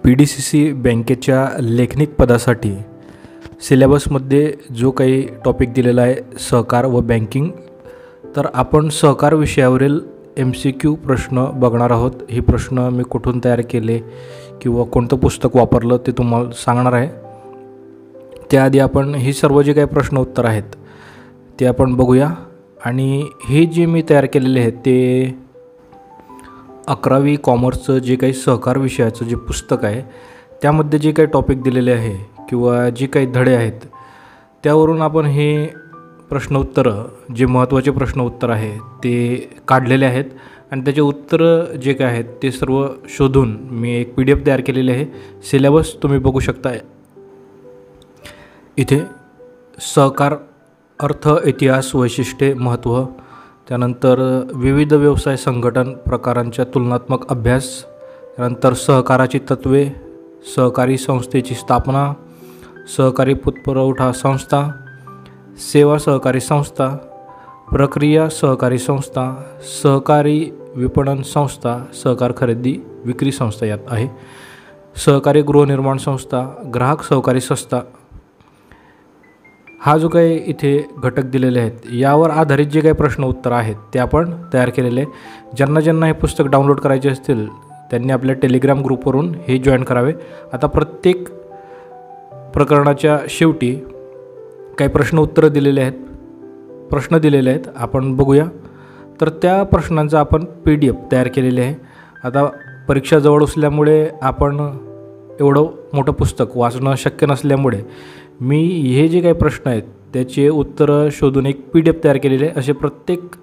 PDCC बँकेच्या लेखनिक पदासाठी सिलेबसमध्ये जो काही टॉपिक दिलेला आहे सहकार व बँकिंग, तर आपण सहकार विषयावरील MCQ प्रश्न बघणार आहोत. हे प्रश्न मी कुठून तयार केले किंवा कोणतं पुस्तक वापरलं ते तुम्हाला सांगणार आहे. त्याआधी आपण ही सर्व जे काही प्रश्न उत्तर आहेत ते आपण बघूया. आणि हे जे मी तयार केलेले आहेत ते 11वी कॉमर्सचं जे काही सहकार विषयाचं जे पुस्तक आहे त्यामध्ये जे काही टॉपिक दिलेले आहे किंवा जे काही धडे आहेत त्यावरून आपण हे प्रश्न उत्तरं, जे महत्त्वाचे प्रश्न उत्तर आहे ते काढलेले आहेत. आणि त्याचे उत्तरं जे काय आहेत ते सर्व शोधून मी एक PDF तयार केलेली आहे. सिलेबस तुम्ही बघू शकता. इथे सहकार, अर्थ, इतिहास, वैशिष्ट्ये, महत्त्व, त्यानंतर विविध व्यवसाय संघटन प्रकारांच्या तुलनात्मक अभ्यास, त्यानंतर सहकाराची तत्त्वे, सहकारी संस्थेची स्थापना, सहकारी पतपुरवठा संस्था, सेवा सहकारी संस्था, प्रक्रिया सहकारी संस्था, सहकारी विपणन संस्था, सहकार खरेदी विक्री संस्था यात आहे, सहकारी गृहनिर्माण संस्था, ग्राहक सहकारी संस्था. हा जो काही इथे घटक दिलेले आहेत यावर आधारित जे काही प्रश्न उत्तर आहेत ते आपण तयार केलेले. ज्यांना हे पुस्तक डाउनलोड करायचे असतील त्यांनी आपल्या टेलिग्राम ग्रुपवरून हे जॉईन करावे. आता प्रत्येक प्रकरणाच्या शेवटी काही प्रश्न उत्तरं दिलेले आहेत, प्रश्न दिलेले आहेत, आपण बघूया. तर त्या प्रश्नांचा आपण PDF तयार केलेले आहे. आता परीक्षा जवळ असल्यामुळे आपण एवढं मोठं पुस्तक वाचणं शक्य नसल्यामुळे मी हे जे काही प्रश्न आहेत त्याचे उत्तरं शोधून एक PDF तयार केलेले आहे. असे प्रत्येक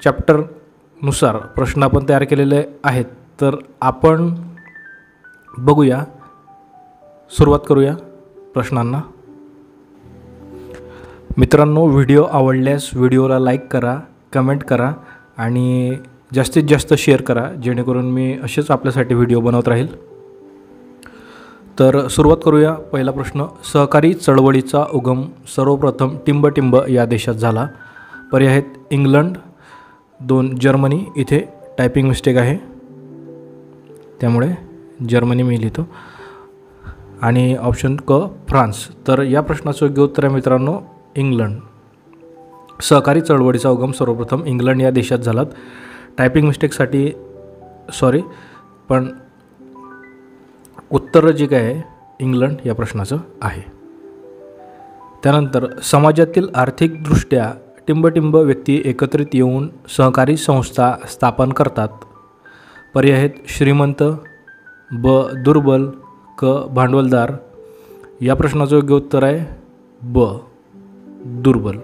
चॅप्टरनुसार प्रश्न आपण तयार केलेले आहेत. तर आपण बघूया, सुरुवात करूया प्रश्नांना. मित्रांनो, व्हिडिओ आवडल्यास व्हिडिओला लाईक करा, कमेंट करा आणि जास्तीत जास्त शेअर करा, जेणेकरून मी असेच आपल्यासाठी व्हिडिओ बनवत राहील. तर सुरुवात करूया. पहिला प्रश्न, सहकारी चळवळीचा उगम सर्वप्रथम टिंबटिंब या देशात झाला. पर्याय आहेत इंग्लंड, 2 जर्मनी. इथे टायपिंग मिस्टेक आहे त्यामुळे जर्मनी मी लिहितो. आणि ऑप्शन क फ्रान्स. तर या प्रश्नाचं योग्य उत्तर आहे मित्रांनो इंग्लंड. सहकारी चळवळीचा उगम सर्वप्रथम इंग्लंड या देशात झाला. टायपिंग मिस्टेकसाठी सॉरी, पण उत्तर जे काय आहे इंग्लंड या प्रश्नाचं आहे. त्यानंतर समाजातील आर्थिकदृष्ट्या टिंबटिंब व्यक्ती एकत्रित येऊन सहकारी संस्था स्थापन करतात. पर्याय आहेत श्रीमंत, ब दुर्बल, क भांडवलदार. या प्रश्नाचं योग्य उत्तर आहे ब दुर्बल.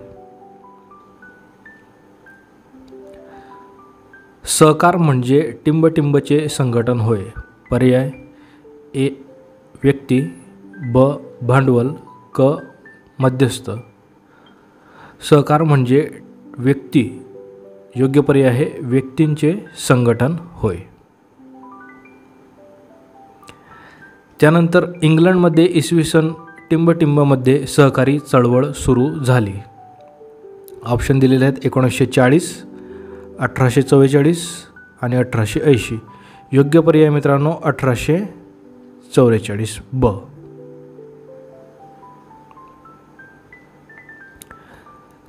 सहकार म्हणजे टिंबटिंबचे संघटन होय. पर्याय ए व्यक्ती, ब भांडवल, क मध्यस्थ. सहकार म्हणजे व्यक्ती, योग्य पर्याय आहे व्यक्तींचे संघटन होय. त्यानंतर इंग्लंडमध्ये इसवी सन टिंबटिंबमध्ये सहकारी चळवळ सुरू झाली. ऑप्शन दिलेले आहेत 1940, 1844 आणि 1880. योग्य पर्याय मित्रांनो 1844 ब.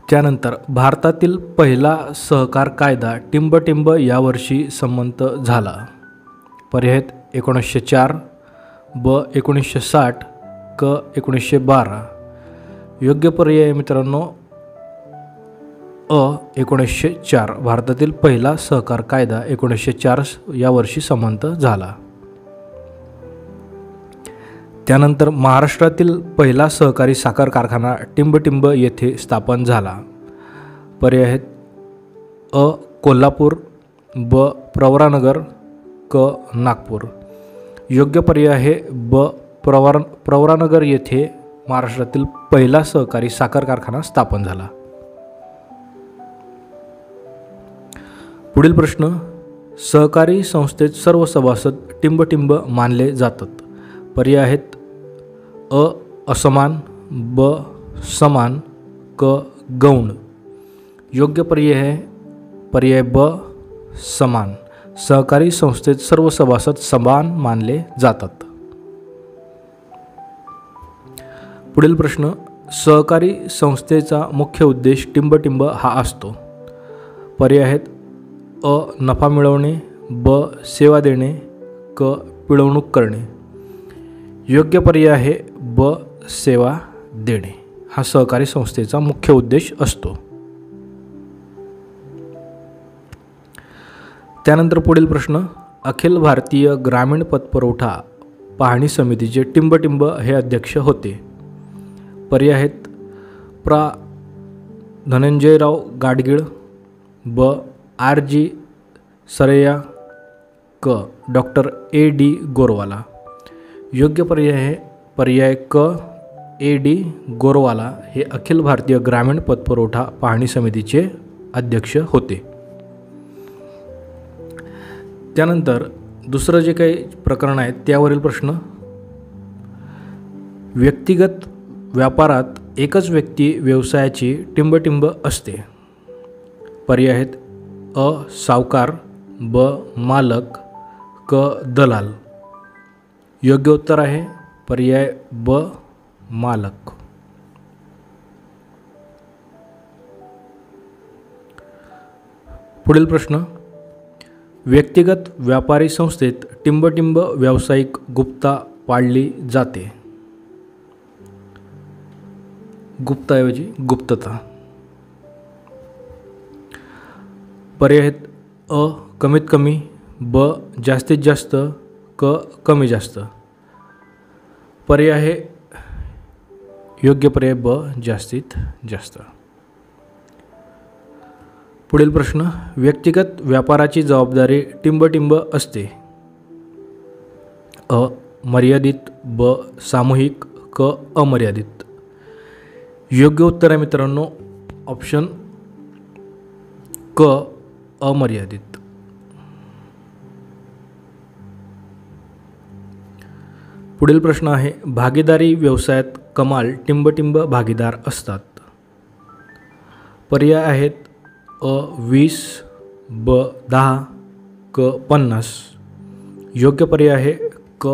त्यानंतर भारतातील पहिला सहकार कायदा टिंबटिंब यावर्षी संमत झाला. पर्याय आहेत 1904, ब 1960, क 1912. योग्य पर्याय मित्रांनो अ 1904. भारतातील पहिला सहकार कायदा 1904 या वर्षी संमत झाला. त्यानंतर महाराष्ट्रातील पहिला सहकारी साखर कारखाना टिंबटिंब येथे स्थापन झाला. पर्याय आहेत अ कोल्हापूर, ब प्रवरानगर, क नागपूर. योग्य पर्याय आहे ब प्रवरानगर येथे महाराष्ट्रातील पहिला सहकारी साखर कारखाना स्थापन झाला. पुढील प्रश्न, सहकारी संस्थेत सर्व सभासद टिंबटिंब मानले जातात. पर्याय आहेत अ असमान, ब समान, क गौण. योग्य पर्याय आहे पर्याय ब समान. सहकारी संस्थेत सर्व सभासद समान मानले जातात. पुढील प्रश्न, सहकारी संस्थेचा मुख्य उद्देश टिंबटिंब हा असतो. पर्याय आहेत अ. नफा मिळवणे, ब. सेवा देणे, क. पिळवणूक करणे. योग्य पर्याय आहे ब. सेवा देणे. हा सहकारी संस्थेचा मुख्य उद्देश असतो. त्यानंतर पुढील प्रश्न, अखिल भारतीय ग्रामीण पतपुरवठा पाहणी समितीचे टिंबटिंब हे अध्यक्ष होते. पर्याय आहेत प्रा. धनंजयराव गाडगीळ, ब. आर. जी. सरैया, क. Doctor A. डी. गोरवाला. योग्य पर्याय आहे पर्याय क. ए. डी. गोरवाला हे अखिल भारतीय ग्रामीण पतपुरवठा पाहणी समितीचे अध्यक्ष होते. त्यानंतर दुसरं जे काही प्रकरण आहे त्यावरील प्रश्न, व्यक्तिगत व्यापारात एकच व्यक्ती व्यवसायाची टिंबटिंब असते. पर्याय आहेत अ. सावकार, ब. मालक, क. दलाल. योग्य उत्तर आहे पर्याय ब. मालक. पुढील प्रश्न, व्यक्तिगत व्यापारी संस्थेत टिंबटिंब व्यावसायिक गुप्ता पाळली जाते. गुप्ताऐवजी गुप्तता. पर्याय आहेत अ. कमीत कमी, ब. जास्तीत जास्त, क. कमी जास्त. पर्याय आहे योग्य पर्याय ब. जास्तीत जास्त. पुढील प्रश्न, व्यक्तिगत व्यापाराची जबाबदारी टिंबटिंब असते. अ. मर्यादित, ब. सामूहिक, क. अमर्यादित. योग्य उत्तर आहे मित्रांनो ऑप्शन क. अमर्यादित. पुढील प्रश्न आहे, भागीदारी व्यवसायात कमाल टिंबटिंब भागीदार असतात. पर्याय आहेत अ. 20, ब. 10, क. 50. योग्य पर्याय आहे क.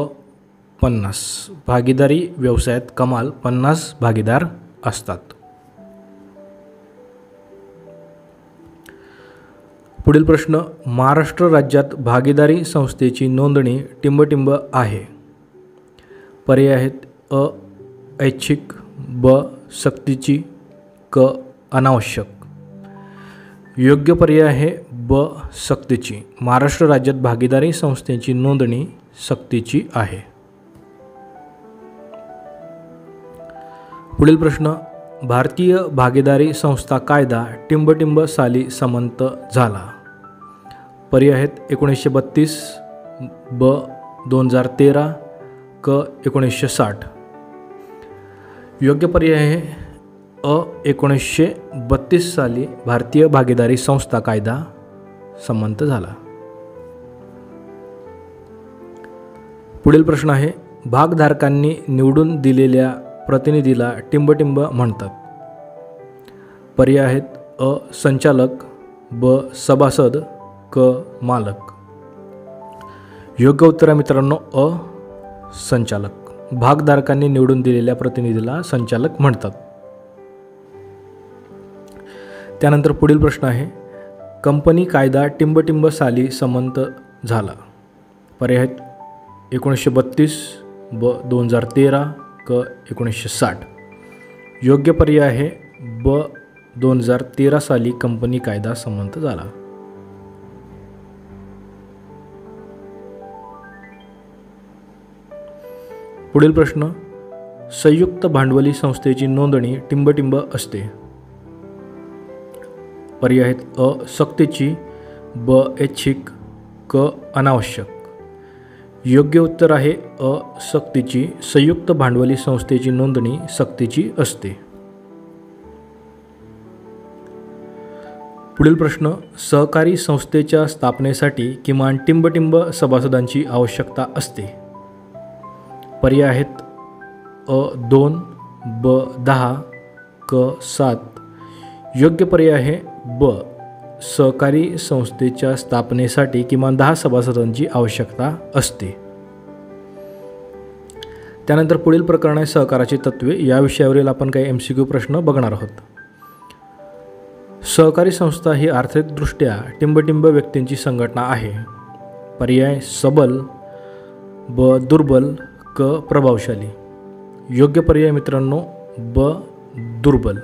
50. भागीदारी व्यवसायात कमाल 50 भागीदार असतात. पुढील प्रश्न, महाराष्ट्र राज्यात भागीदारी संस्थेची नोंदणी टिंबटिंब आहे. पर्याय आहेत अ. ऐच्छिक, ब. सक्तीची, क. अनावश्यक. योग्य पर्याय आहे ब. सक्तीची. महाराष्ट्र राज्यात भागीदारी संस्थेची नोंदणी सक्तीची आहे. पुढील प्रश्न, भारतीय भागीदारी संस्था कायदा टिंबटिंब साली संमत झाला. पर्याय आहेत 1932, ब. 2013, क. 1960. योग्य पर्याय आहे अ. 1932 साली भारतीय भागीदारी संस्था कायदा संमत झाला. पुढील प्रश्न आहे, भागधारकांनी निवडून दिलेल्या प्रतिनिधीला टिंबटिंब म्हणतात. पर्याय आहेत अ. संचालक, ब. सभासद, क. मालक. योग्य उत्तर आहे मित्रांनो अ. संचालक. भागधारकांनी निवडून दिलेल्या प्रतिनिधीला संचालक म्हणतात. त्यानंतर पुढील प्रश्न आहे, कंपनी कायदा टिंबटिंब साली संमत झाला. पर्याय आहेत 1932, ब. 2013, क. 1960. योग्य पर्याय आहे ब. 2013 साली कंपनी कायदा संमत झाला. पुढील प्रश्न, संयुक्त भांडवली संस्थेची नोंदणी टिंबटिंब असते. पर्याय आहेत अ. सक्तीची, ब. ऐच्छिक, क. अनावश्यक. योग्य उत्तर आहे अ. सक्तीची. संयुक्त भांडवली संस्थेची नोंदणी सक्तीची असते. पुढील प्रश्न, सहकारी संस्थेच्या स्थापनेसाठी किमान टिंबटिंब सभासदांची आवश्यकता असते. पर्याय आहेत अ. 2, ब. 10, क. 7. योग्य पर्याय आहे ब. सहकारी संस्थेच्या स्थापनेसाठी किमान 10 सभासदांची आवश्यकता असते. त्यानंतर पुढील प्रकरण आहे सहकाराची तत्त्वे. या विषयावरील आपण काही MCQ प्रश्न बघणार आहोत. सहकारी संस्था ही आर्थिकदृष्ट्या टिंबटिंब व्यक्तींची संघटना आहे. पर्याय सबल, ब दुर्बल, क प्रभावशाली. योग्य पर्याय मित्रांनो ब दुर्बल.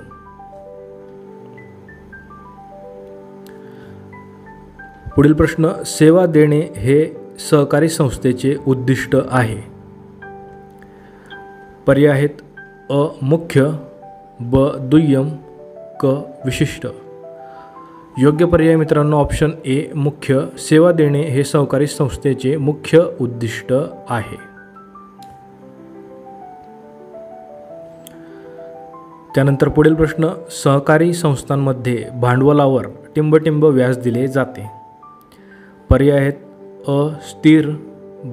पुढील प्रश्न, सेवा देणे हे सहकारी संस्थेचे उद्दिष्ट आहे. पर्याय आहेत अ मुख्य, ब दुय्यम, क विशिष्ट. योग्य पर्याय मित्रांनो ऑप्शन ए मुख्य. सेवा देणे हे सहकारी संस्थेचे मुख्य उद्दिष्ट आहे. त्यानंतर पुढील प्रश्न, सहकारी संस्थांमध्ये भांडवलावर टिंबटिंब व्याज दिले जाते. पर्याय आहेत अ स्थिर,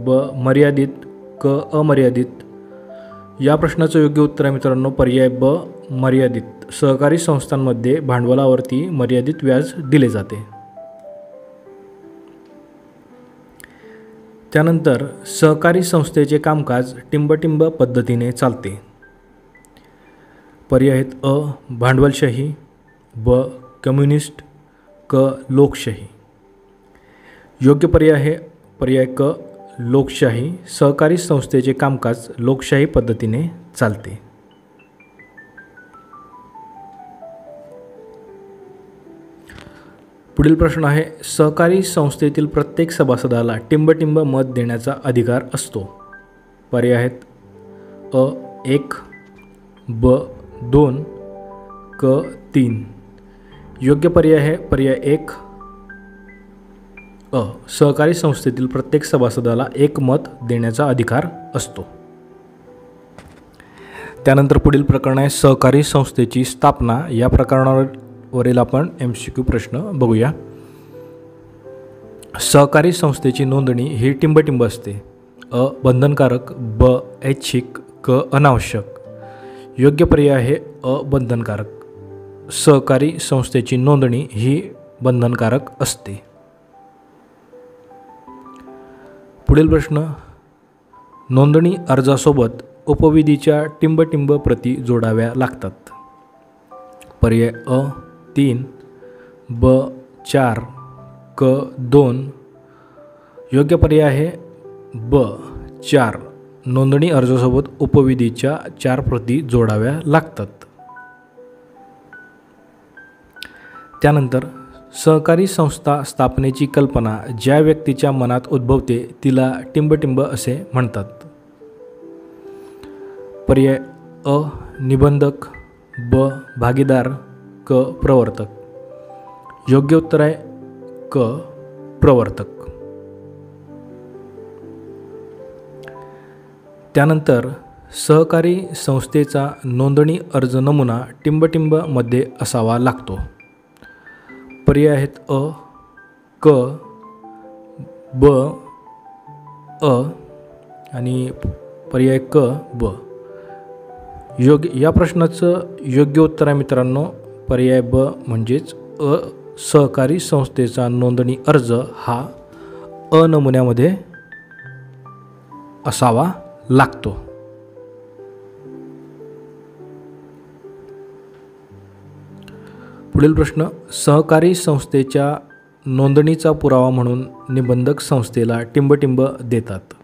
ब मर्यादित, क अमर्यादित. या प्रश्नाचं योग्य उत्तर आहे मित्रांनो पर्याय ब मर्यादित. सहकारी संस्थांमध्ये भांडवलावरती मर्यादित व्याज दिले जाते. त्यानंतर सहकारी संस्थेचे कामकाज टिंबटिंब पद्धतीने चालते. पर्याय आहेत अ भांडवलशाही, ब कम्युनिस्ट, क लोकशाही. योग्य पर्याय आहे पर्याय क लोकशाही. सहकारी संस्थेचे कामकाज लोकशाही पद्धतीने चालते. पुढील प्रश्न आहे, सहकारी संस्थेतील प्रत्येक सभासदाला टिंबटिंब मत देण्याचा अधिकार असतो. पर्याय आहेत अ 1, ब 2, क 3. योग्य पर्याय आहे पर्याय 1 अ. सहकारी संस्थेतील प्रत्येक सभासदाला 1 मत देण्याचा अधिकार असतो. त्यानंतर पुढील प्रकरण आहे सहकारी संस्थेची स्थापना. या प्रकरणावरील आपण MCQ प्रश्न बघूया. सहकारी संस्थेची नोंदणी ही टिंबटिंब असते. अ बंधनकारक, ब ऐच्छिक, क अनावश्यक. योग्य पर्याय आहे अ बंधनकारक. सहकारी संस्थेची नोंदणी ही बंधनकारक असते. पुढील प्रश्न, नोंदणी अर्जासोबत उपविधीच्या टिंबटिंब प्रती जोडाव्या लागतात. पर्याय अ 3, ब 4, क 2. योग्य पर्याय आहे ब 4. नोंदणी अर्जासोबत उपविधीच्या 4 प्रती जोडाव्या लागतात. त्यानंतर सहकारी संस्था स्थापनेची कल्पना ज्या व्यक्तीच्या मनात उद्भवते तिला टिंबटिंब असे म्हणतात. पर्याय अ निबंधक, ब भागीदार, क प्रवर्तक. योग्य उत्तर आहे क प्रवर्तक. त्यानंतर सहकारी संस्थेचा नोंदणी अर्ज नमुना टिंबटिंब मध्ये असावा लागतो. पर्याय आहेत अ क, ब अ आणि पर्याय क ब. या प्रश्नाचं योग्य उत्तर आहे मित्रांनो पर्याय ब म्हणजेच अ. सहकारी संस्थेचा नोंदणी अर्ज हा अ नमुन्यामध्ये असावा लागतो. पुढील प्रश्न, सहकारी संस्थेच्या नोंदणीचा पुरावा म्हणून निबंधक संस्थेला टिंबटिंब देतात.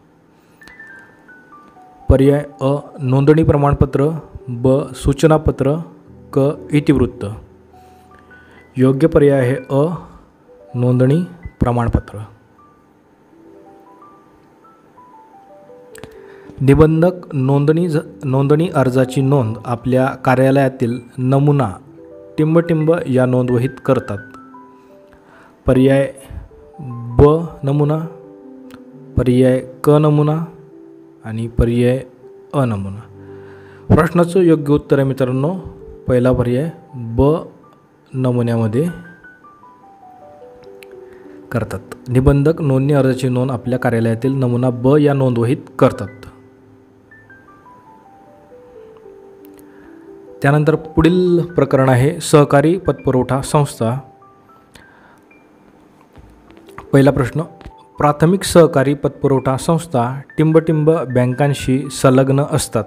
पर्याय अ नोंदणी प्रमाणपत्र, ब सूचनापत्र, क इतिवृत्त. योग्य पर्याय आहे अ नोंदणी प्रमाणपत्र. निबंधक नोंदणी अर्जाची नोंद आपल्या कार्यालयातील नमुना टिंबटिंब या नोंदवहीत करतात. पर्याय ब नमुना, पर्याय क नमुना आणि पर्याय अ नमुना. प्रश्नाचं योग्य उत्तर आहे मित्रांनो पहिला पर्याय ब नमुन्यामध्ये करतात. निबंधक नोंदणी अर्जाची नोंद आपल्या कार्यालयातील नमुना ब या नोंदवहीत करतात. त्यानंतर पुढील प्रकरण आहे सहकारी पतपुरवठा संस्था. पहिला प्रश्न, प्राथमिक सहकारी पतपुरवठा संस्था टिंबटिंब बँकांशी संलग्न असतात.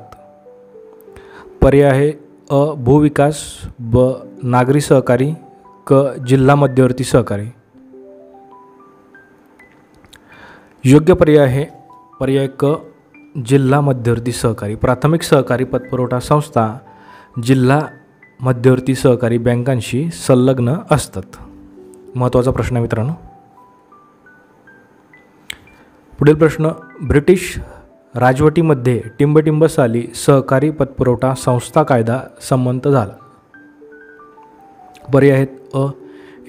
पर्याय आहे अ. भूविकास, ब. नागरी सहकारी, क. जिल्हा मध्यवर्ती सहकारी. योग्य पर्याय आहे पर्याय क. जिल्हा मध्यवर्ती सहकारी. प्राथमिक सहकारी पतपुरवठा संस्था जिल्हा मध्यवर्ती सहकारी बँकांशी संलग्न असतात. महत्त्वाचा प्रश्न आहे मित्रांनो. पुढील प्रश्न, ब्रिटिश राजवटीमध्ये टिंबटिंब साली सहकारी पतपुरवठा संस्था कायदा संमत झाला. पर्याय आहेत अ.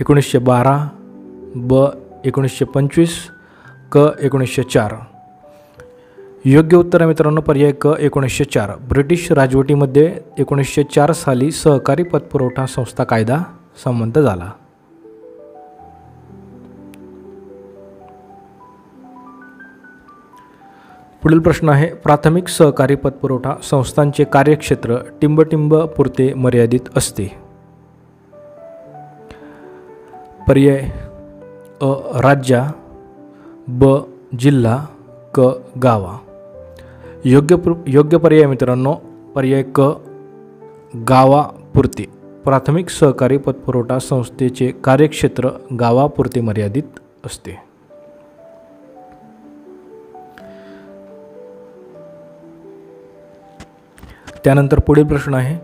1912, ब. 1925, क. 1904. योग्य उत्तर आहे मित्रांनो पर्याय क. 1904. ब्रिटिश राजवटीमध्ये 1904 साली सहकारी पतपुरवठा संस्था कायदा संमत झाला. पुढील प्रश्न आहे, प्राथमिक सहकारी पतपुरवठा संस्थांचे कार्यक्षेत्र टिंबटिंब पुरते मर्यादित असते. पर्याय अ. राज्य, ब. जिल्हा, क. गावा. योग्य पर्याय मित्रांनो पर्याय क. गावापुरते. प्राथमिक सहकारी पतपुरवठा संस्थेचे कार्यक्षेत्र गावापुरते मर्यादित असते. त्यानंतर पुढील प्रश्न आहे,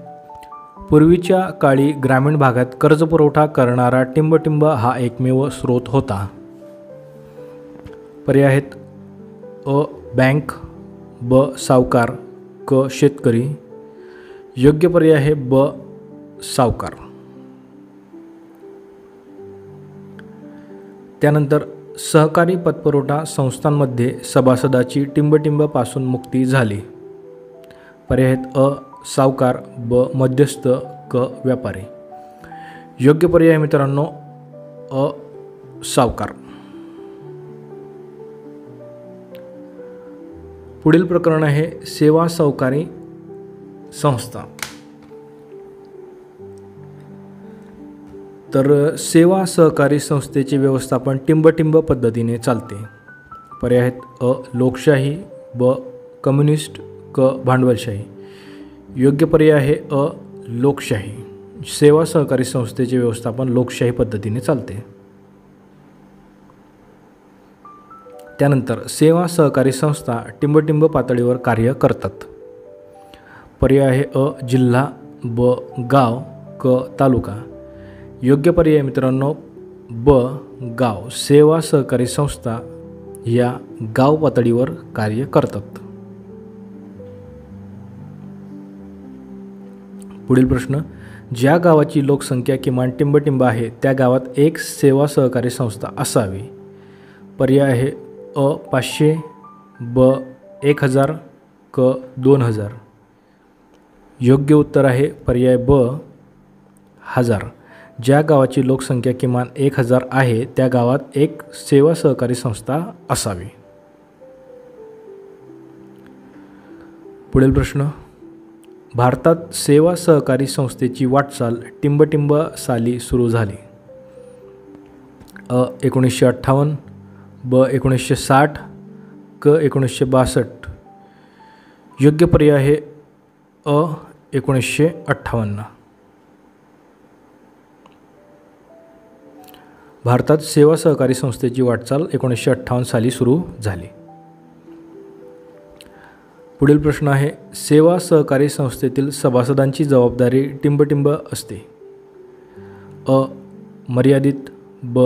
पूर्वीच्या काळी ग्रामीण भागात कर्जपुरवठा करणारा टिंबटिंब हा एकमेव स्रोत होता. पर्याय आहेत अ. बँक, ब. सावकार, क. शेतकरी. योग्य पर्याय आहे ब. सावकार. त्यानंतर सहकारी पतपुरवठा संस्थांमध्ये सभासदाची टिंबटिंबपासून मुक्ती झाली. पर्याय आहेत अ. सावकार, ब. मध्यस्थ, क. व्यापारी. योग्य पर्याय मित्रांनो अ. सावकार. पुढील प्रकरण आहे सेवा सहकारी संस्था. तर सेवा सहकारी संस्थेचे व्यवस्थापन टिंबटिंब पद्धतीने चालते. पर्याय आहेत अ. लोकशाही, ब. कम्युनिस्ट, क. भांडवलशाही. योग्य पर्याय आहे अ. लोकशाही. सेवा सहकारी संस्थेचे व्यवस्थापन लोकशाही पद्धतीने चालते. त्यानंतर सेवा सहकारी संस्था टिंबटिंब पातळीवर कार्य करतात. पर्याय आहे अ. जिल्हा, ब. गाव, क. तालुका. योग्य पर्याय मित्रांनो ब. गाव. सेवा सहकारी संस्था या गाव पातळीवर कार्य करतात. पुढील प्रश्न, ज्या गावाची लोकसंख्या किमान टिंबटिंब आहे त्या गावात एक सेवा सहकारी संस्था असावी. पर्याय आहे अ. 500, ब. 1000, क. 2000. योग्य उत्तर आहे पर्याय ब. 1000. ज्या गावाची लोकसंख्या किमान 1000 आहे त्या गावात एक सेवा सहकारी संस्था असावी. पुढील प्रश्न, भारतात सेवा सहकारी संस्थेची वाटचाल टिंबटिंब साली सुरू झाली. अ. 1958, ब. 1960, क. 1962. योग्य पर्याय आहे अ. 1958. भारतात सेवा सहकारी संस्थेची वाटचाल 1958 साली सुरू झाली. पुढील प्रश्न आहे, सेवा सहकारी संस्थेतील सभासदांची जबाबदारी टिंबटिंब असते. अ. मर्यादित, ब.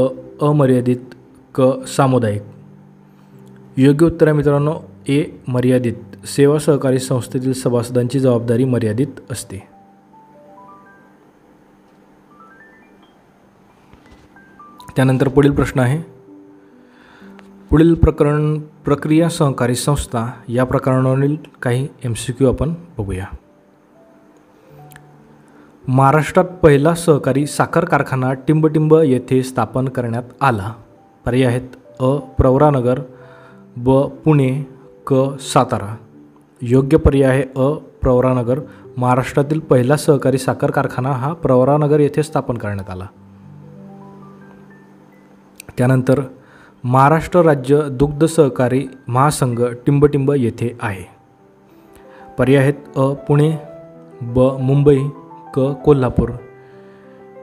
अमर्यादित, क. सामुदायिक. योग्य उत्तर आहे मित्रांनो ए. मर्यादित. सेवा सहकारी संस्थेतील सभासदांची जबाबदारी मर्यादित असते. त्यानंतर पुढील प्रश्न आहे, पुढील प्रकरण प्रक्रिया सहकारी संस्था या प्रकरणावरील काही MCQ आपण बघूया. महाराष्ट्रात पहिला सहकारी साखर कारखाना टिंबटिंब येथे स्थापन करण्यात आला. पर्याय आहेत अ. प्रवरानगर, ब. पुणे, क. सातारा. योग्य पर्याय आहे अ. प्रवरानगर. महाराष्ट्रातील पहिला सहकारी साखर कारखाना हा प्रवरानगर येथे स्थापन करण्यात आला. त्यानंतर महाराष्ट्र राज्य दुग्ध सहकारी महासंघ टिंबटिंब येथे आहे. पर्याय आहेत अ पुणे, ब मुंबई, क कोल्हापूर.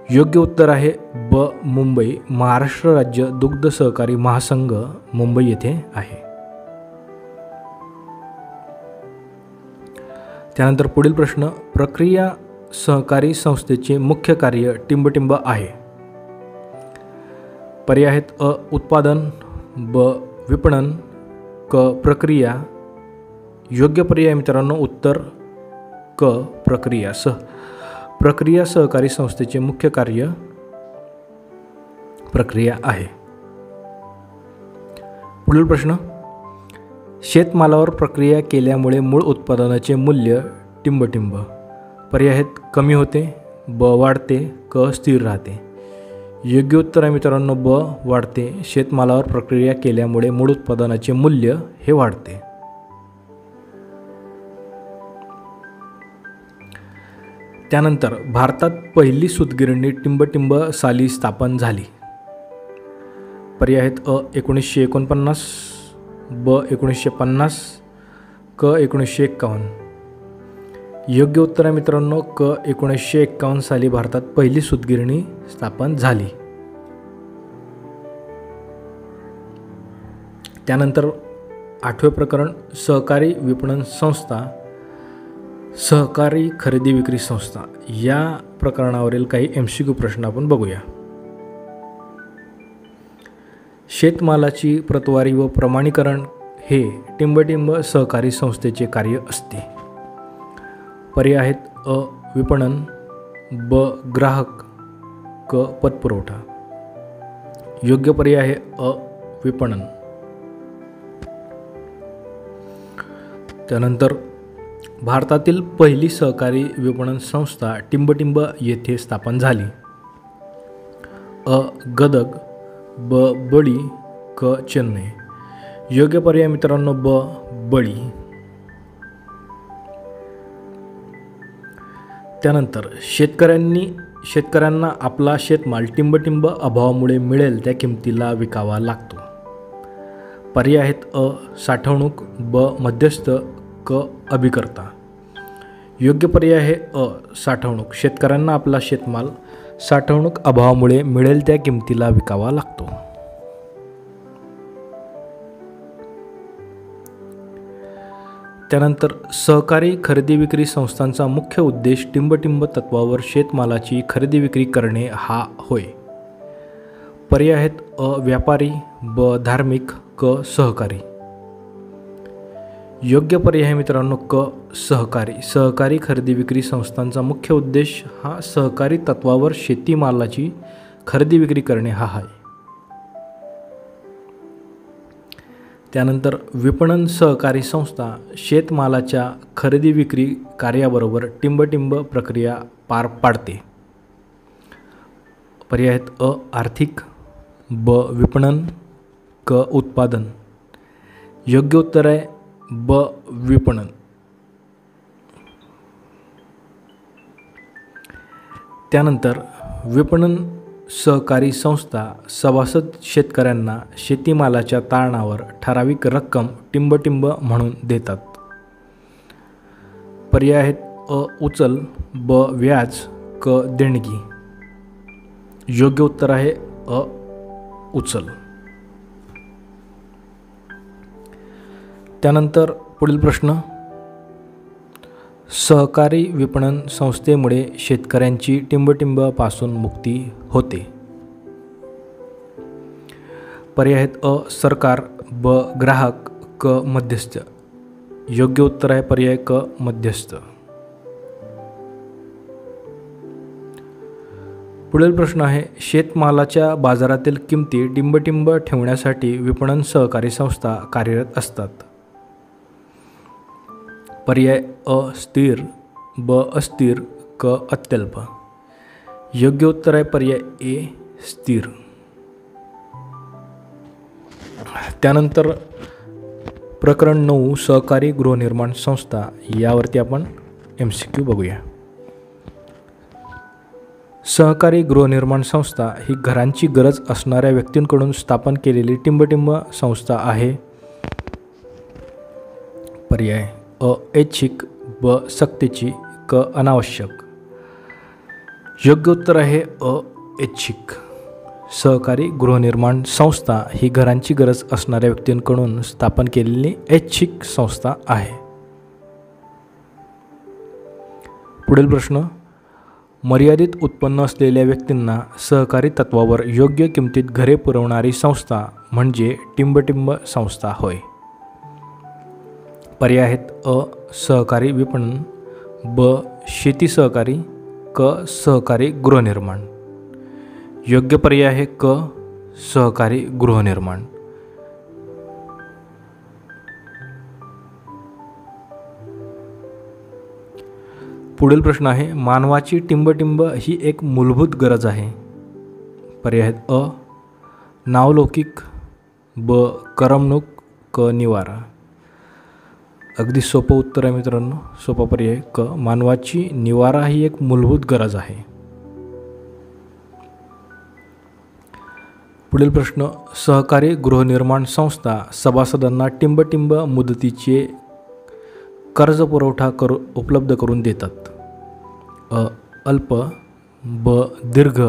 योग्य उत्तर आहे ब मुंबई. महाराष्ट्र राज्य दुग्ध सहकारी महासंघ मुंबई येथे आहे. त्यानंतर पुढील प्रश्न, प्रक्रिया सहकारी संस्थेचे मुख्य कार्य टिंबटिंब आहे. पर्याय आहेत अ उत्पादन, ब विपणन, क प्रक्रिया. योग्य पर्याय मित्रांनो उत्तर क प्रक्रिया. प्रक्रिया सहकारी संस्थेचे मुख्य कार्य प्रक्रिया आहे. पुढील प्रश्न, शेतमालावर प्रक्रिया केल्यामुळे मूळ उत्पादनाचे मूल्य टिंबटिंब. पर्याय आहेत कमी होते, ब वाढते, क स्थिर राहते. योग्य उत्तर आहे मित्रांनो ब वाढते. शेतमालावर प्रक्रिया केल्यामुळे मूळ उत्पादनाचे मूल्य हे वाढते. त्यानंतर भारतात पहिली सूतगिरणी टिंबटिंब साली स्थापन झाली. पर्याय आहेत अ 1949, ब 1950, क 1951. योग्य उत्तर आहे मित्रांनो क 1951 साली भारतात पहिली सूतगिरणी स्थापन झाली. त्यानंतर 8वे प्रकरण, सहकारी विपणन संस्था, सहकारी खरेदी विक्री संस्था. या प्रकरणावरील काही MCQ प्रश्न आपण बघूया. शेतमालाची प्रतवारी व प्रमाणीकरण हे टिंबटिंब सहकारी संस्थेचे कार्य असते. पर्याय आहेत अ विपणन, ब ग्राहक, क पतपुरवठा. योग्य पर्याय आहे अ विपणन. त्यानंतर भारतातील पहिली सहकारी विपणन संस्था टिंबटिंब येथे स्थापन झाली. अ गदग, ब बळी, क चेन्नई. योग्य पर्याय मित्रांनो ब बळी. त्यानंतर शेतकऱ्यांना आपला शेतमाल टिंबटिंब अभावामुळे मिळेल त्या किमतीला विकावा लागतो. पर्याय आहेत अ साठवणूक, ब मध्यस्थ, क अभिकर्ता. योग्य पर्याय आहे अ साठवणूक. शेतकऱ्यांना आपला शेतमाल साठवणूक अभावामुळे मिळेल त्या किमतीला विकावा लागतो. त्यानंतर सहकारी खरेदी विक्री संस्थांचा मुख्य उद्देश टिंबटिंब तत्वावर शेतमालाची खरेदी विक्री करणे हा होय. पर्याय आहेत अ व्यापारी, ब धार्मिक, क सहकारी. योग्य पर्याय आहे मित्रांनो क सहकारी. सहकारी खरेदी विक्री संस्थांचा मुख्य उद्देश हा सहकारी तत्वावर शेतीमालाची खरेदी विक्री करणे हा आहे. त्यानंतर विपणन सहकारी संस्था शेतमालाच्या खरेदी विक्री कार्याबरोबर टिंबटिंब प्रक्रिया पार पाडते. पर्याय आहेत अ आर्थिक, ब विपणन, क उत्पादन. योग्य उत्तर आहे ब विपणन. त्यानंतर विपणन सहकारी संस्था सभासद शेतकऱ्यांना शेतीमालाच्या तारणावर ठराविक रक्कम टिंबटिंब म्हणून देतात. पर्याय आहेत अ उचल, ब व्याज, क देणगी. योग्य उत्तर आहे अ उचल. त्यानंतर पुढील प्रश्न, सहकारी विपणन संस्थेमुळे शेतकऱ्यांची टिंबटिंबपासून मुक्ती होते. पर्याय आहेत अ सरकार, ब ग्राहक, क मध्यस्थ. योग्य उत्तर आहे पर्याय क मध्यस्थ. पुढील प्रश्न आहे, शेतमालाच्या बाजारातील किमती टिंबटिंब ठेवण्यासाठी विपणन सहकारी संस्था कार्यरत असतात. पर्याय अ स्थिर, ब अस्थिर, क अत्यल्प. योग्य उत्तर आहे पर्याय ए स्थिर. त्यानंतर प्रकरण 9 सहकारी गृहनिर्माण संस्था, यावरती आपण MCQ बघूया. सहकारी गृहनिर्माण संस्था ही घरांची गरज असणाऱ्या व्यक्तींकडून स्थापन केलेली टिंबटिंब संस्था आहे. पर्याय अ ऐच्छिक, ब सक्तीची, क अनावश्यक. योग्य उत्तर आहे अ ऐच्छिक. सहकारी गृहनिर्माण संस्था ही घरांची गरज असणाऱ्या व्यक्तींकडून स्थापन केलेली ऐच्छिक संस्था आहे. पुढील प्रश्न. मर्यादित उत्पन्न असलेल्या व्यक्तींना सहकारी तत्वावर योग्य किमतीत घरे पुरवणारी संस्था म्हणजे टिंबटिंब संस्था होय. पर्याय आहेत अ सहकारी विपणन, ब शेती सहकारी, क सहकारी गृहनिर्माण. योग्य पर्याय आहे क सहकारी गृहनिर्माण. पुढील प्रश्न आहे. मानवाची टिंबटिंब ही एक मूलभूत गरज आहे. पर्याय आहेत अ नावलौकिक, ब करमणूक, क निवारा. अगदी सोपं उत्तर आहे मित्रांनो. सोपा पर्याय क मानवाची निवारा ही एक मूलभूत गरज आहे. पुढील प्रश्न. सहकारी गृहनिर्माण संस्था सभासदांना टिंबटिंब मुदतीचे कर्ज पुरवठा उपलब्ध करून देतात. अ अल्प, ब दीर्घ,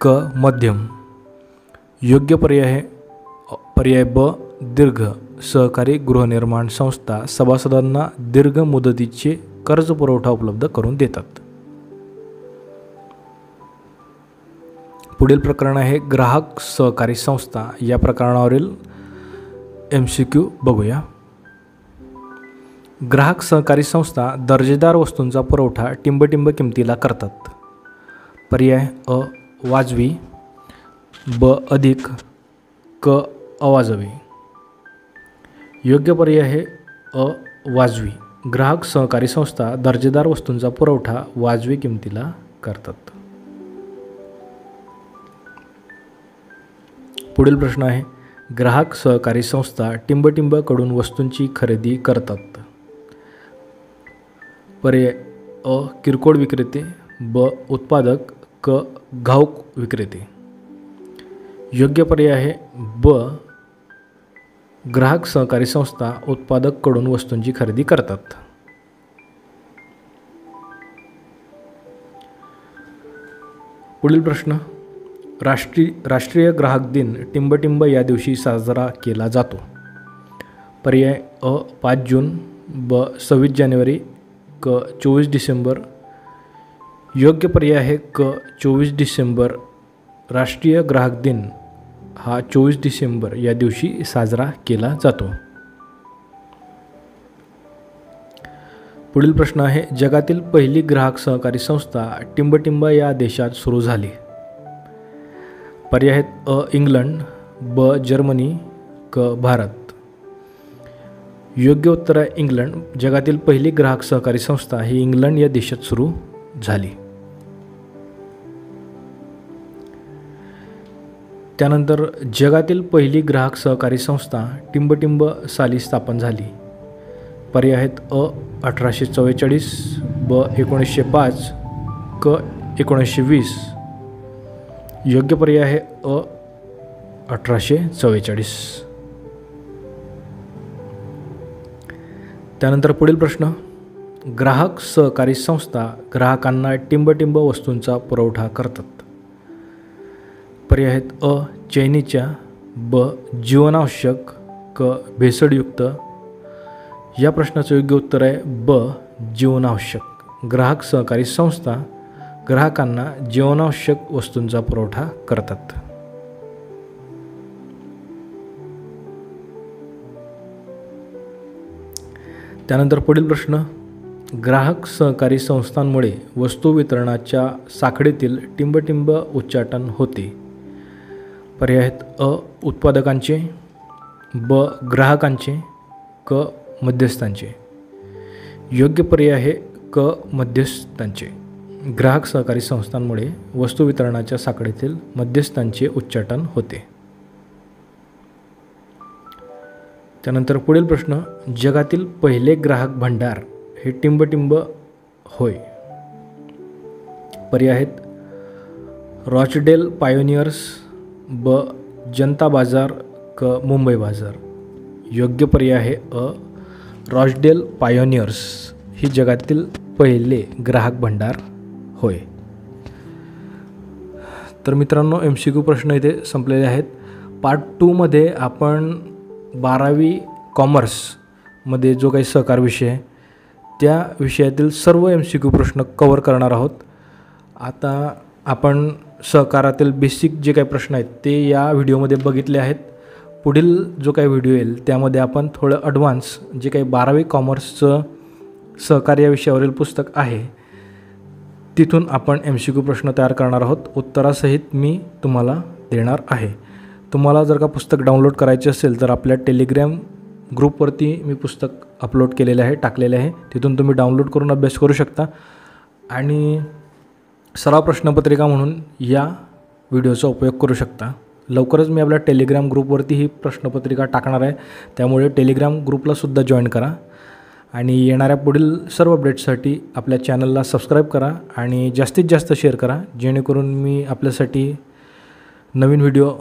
क मध्यम. योग्य पर्याय आहे पर्याय ब दीर्घ. सहकारी गृहनिर्माण संस्था सभासदांना दीर्घ मुदतीचे कर्ज पुरवठा उपलब्ध करून देतात. पुढील प्रकरण आहे ग्राहक सहकारी संस्था. या प्रकरणावरील MCQ बघूया. ग्राहक सहकारी संस्था दर्जेदार वस्तूंचा पुरवठा टिंबटिंब किमतीला करतात. पर्याय अ वाजवी, ब अधिक, क अवाजवी. योग्य पर्याय आहे अ वाजवी. ग्राहक सहकारी संस्था दर्जेदार वस्तूंचा पुरवठा वाजवी किमतीला करतात. पुढील प्रश्न आहे. ग्राहक सहकारी संस्था टिंबटिंबकडून वस्तूंची खरेदी करतात. पर्याय अ किरकोळ विक्रेते, ब उत्पादक, क घाऊक विक्रेते. योग्य पर्याय आहे ब ग्राहक सहकारी संस्था उत्पादककडून वस्तूंची खरेदी करतात. पुढील प्रश्न. राष्ट्रीय ग्राहक दिन टिंबटिंब या दिवशी साजरा केला जातो. पर्याय अ 5 जून, ब 26 जानेवारी, क 24 डिसेंबर. योग्य पर्याय आहे क 24 डिसेंबर. राष्ट्रीय ग्राहक दिन हा 24 डिसेंबर या दिवशी साजरा केला जातो. पुढील प्रश्न आहे. जगातील पहिली ग्राहक सहकारी संस्था टिंबटिंब या देशात सुरू झाली. पर्याय आहेत अ इंग्लंड, ब जर्मनी, क भारत. योग्य उत्तर आहे इंग्लंड. जगातील पहिली ग्राहक सहकारी संस्था ही इंग्लंड या देशात सुरू झाली. त्यानंतर जगातील पहिली ग्राहक सहकारी संस्था टिंबटिंब साली स्थापन झाली. पर्याय आहेत अ 1844, ब 1905, क 1920. योग्य पर्याय आहे अ 1844. त्यानंतर पुढील प्रश्न. ग्राहक सहकारी संस्था ग्राहकांना टिंबटिंब वस्तूंचा पुरवठा करतात. पर्याय आहेत अ चैनीच्या, ब जीवनावश्यक, क भेसळयुक्त. या प्रश्नाचं योग्य उत्तर आहे ब जीवनावश्यक. ग्राहक सहकारी संस्था ग्राहकांना जीवनावश्यक वस्तूंचा पुरवठा करतात. त्यानंतर पुढील प्रश्न. ग्राहक सहकारी संस्थांमुळे वस्तू वितरणाच्या साखळीतील टिंबटिंब उच्चाटन होते. पर्याय आहेत अ उत्पादकांचे, ब ग्राहकांचे, क मध्यस्थांचे. योग्य पर्याय आहे क मध्यस्थांचे. ग्राहक सहकारी संस्थांमुळे वस्तू वितरणाच्या साखळीतील मध्यस्थांचे उच्चाटन होते. त्यानंतर पुढील प्रश्न. जगातील पहिले ग्राहक भांडार हे टिंबटिंब होय. पर्याय आहेत रॉचडेल पायोनियर्स, ब जनता बाजार, क मुंबई बाजार. योग्य पर्याय आहे अ रॉचडेल पायोनियर्स ही जगातील पहिले ग्राहक भंडार होय. तर मित्रांनो, MCQ प्रश्न इथे संपलेले आहेत. पार्ट 2मध्ये आपण 12वी कॉमर्समध्ये जो काही सहकार विषय आहे त्या विषयातील सर्व MCQ प्रश्न कवर करणार आहोत. आता आपण सहकारातील बेसिक जे काही प्रश्न आहेत ते या व्हिडिओमध्ये बघितले आहेत. पुढील जो काही व्हिडिओ येईल त्यामध्ये आपण थोडं ॲडव्हान्स जे काही 12वी कॉमर्सचं सहकार या विषयावरील पुस्तक आहे तिथून आपण MCQ प्रश्न तयार करणार आहोत. उत्तरासहित मी तुम्हाला देणार आहे. तुम्हाला जर का पुस्तक डाउनलोड करायचे असेल तर आपल्या टेलिग्राम ग्रुपवरती मी पुस्तक अपलोड केलेले आहे, टाकलेले आहे. तिथून तुम्ही डाउनलोड करून अभ्यास करू शकता. आणि सराव प्रश्नपत्रिका म्हणून या व्हिडिओचा उपयोग करू शकता. लवकरच मी आपल्या टेलिग्राम ग्रुपवरती ही प्रश्नपत्रिका टाकणार आहे, त्यामुळे टेलिग्राम ग्रुपलासुद्धा जॉईन करा. आणि येणाऱ्या पुढील सर्व अपडेट्ससाठी आपल्या चॅनलला सबस्क्राईब करा आणि जास्तीत जास्त शेअर करा, जेणेकरून मी आपल्यासाठी नवीन व्हिडिओ